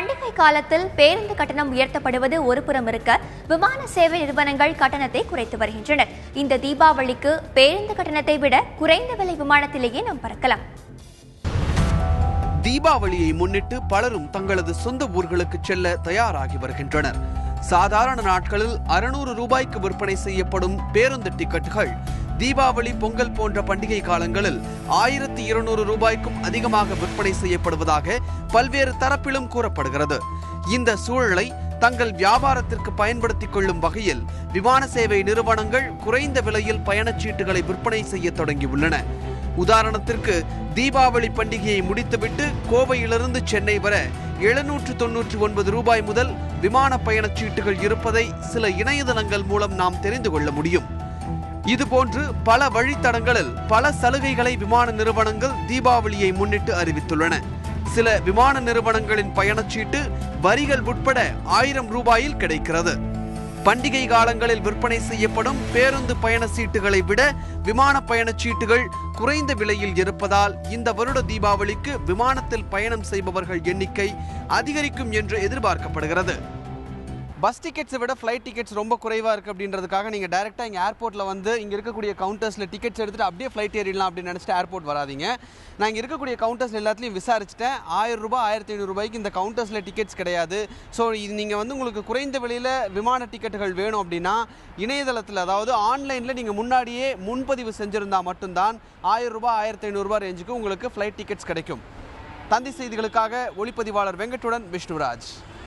பண்டிகை காலத்தில் பேருந்து கட்டணம் உயர்த்தப்படுவது ஒருபுறம் இருக்க, விமான சேவை நிறுவனங்கள் கட்டணத்தை குறைத்து வருகின்றனர். இந்த தீபாவளிக்கு பேருந்து கட்டணத்தை விட குறைந்த விலை விமானத்திலேயே நாம் பறக்கலாம். தீபாவளியை முன்னிட்டு பலரும் தங்களது சொந்த ஊர்களுக்கு செல்ல தயாராகி வருகின்றனர். சாதாரண நாட்களில் 600 ரூபாய்க்கு விற்பனை செய்யப்படும் பேருந்து டிக்கெட்டுகள் தீபாவளி, பொங்கல் போன்ற பண்டிகை காலங்களில் 1200 ரூபாய்க்கும் அதிகமாக விற்பனை செய்யப்படுவதாக பல்வேறு தரப்பிலும் கூறப்படுகிறது. இந்த சூழலை தங்கள் வியாபாரத்திற்கு பயன்படுத்திக் கொள்ளும் வகையில் விமான சேவை நிறுவனங்கள் குறைந்த விலையில் பயணச்சீட்டுகளை விற்பனை செய்ய தொடங்கியுள்ளன. உதாரணத்திற்கு, தீபாவளி பண்டிகையை முடித்துவிட்டு கோவையிலிருந்து சென்னை வர 799 ரூபாய் முதல் விமான பயணச்சீட்டுகள் இருப்பதை சில இணையதளங்கள் மூலம் நாம் தெரிந்து கொள்ள முடியும். இதுபோன்று பல வழித்தடங்களில் பல சலுகைகளை விமான நிறுவனங்கள் தீபாவளியை முன்னிட்டு அறிவித்துள்ளன. சில விமான நிறுவனங்களின் பயணச்சீட்டு வரிகள் உட்பட 1000 ரூபாயில் கிடைக்கிறது. பண்டிகை காலங்களில் விற்பனை செய்யப்படும் பேருந்து பயண சீட்டுகளை விட விமான பயணச்சீட்டுகள் குறைந்த விலையில் இருப்பதால் இந்த வருட தீபாவளிக்கு விமானத்தில் பயணம் செய்பவர்கள் எண்ணிக்கை அதிகரிக்கும் என்று எதிர்பார்க்கப்படுகிறது. பஸ் டிக்கெட்ஸை விட ஃப்ளைட் டிக்கெட்ஸ் ரொம்ப குறைவாக இருக்குது அப்படின்றதுக்காக நீங்கள் டேரெக்டாக இங்கே ஏர்போர்ட்டில் வந்து இங்கே இருக்கக்கூடிய கவுண்டர்ஸில் டிக்கெட்ஸ் எடுத்துகிட்டு அப்படியே ஃப்ளைட் ஏறிடலாம் அப்படின்னு நினச்சிட்டு ஏர்போர்ட் வராதிங்க. நான் இங்கே இருக்கக்கூடிய கவுண்டர்ஸ் எல்லாத்துலேயும் விசாரிச்சிட்டேன். 1000 ரூபாய் 1500 ரூபாய்க்கு இந்த கவுண்டர்ஸில் டிக்கெட்ஸ் கிடையாது. ஸோ இது நீங்கள் வந்து உங்களுக்கு குறைந்த விலையில் விமான டிக்கெட்டுகள் வேணும் அப்படின்னா இணையதளத்தில், அதாவது ஆன்லைனில் நீங்கள் முன்னாடியே முன்பதிவு செஞ்சுருந்தால் மட்டும்தான் 1000 ரூபாய் 1500 ரூபாய் ரேஞ்சுக்கு உங்களுக்கு ஃப்ளைட் டிக்கெட்ஸ் கிடைக்கும். தந்தி செய்திகளுக்காக ஒளிப்பதிவாளர் வெங்கட்டுடன் விஷ்ணுராஜ்.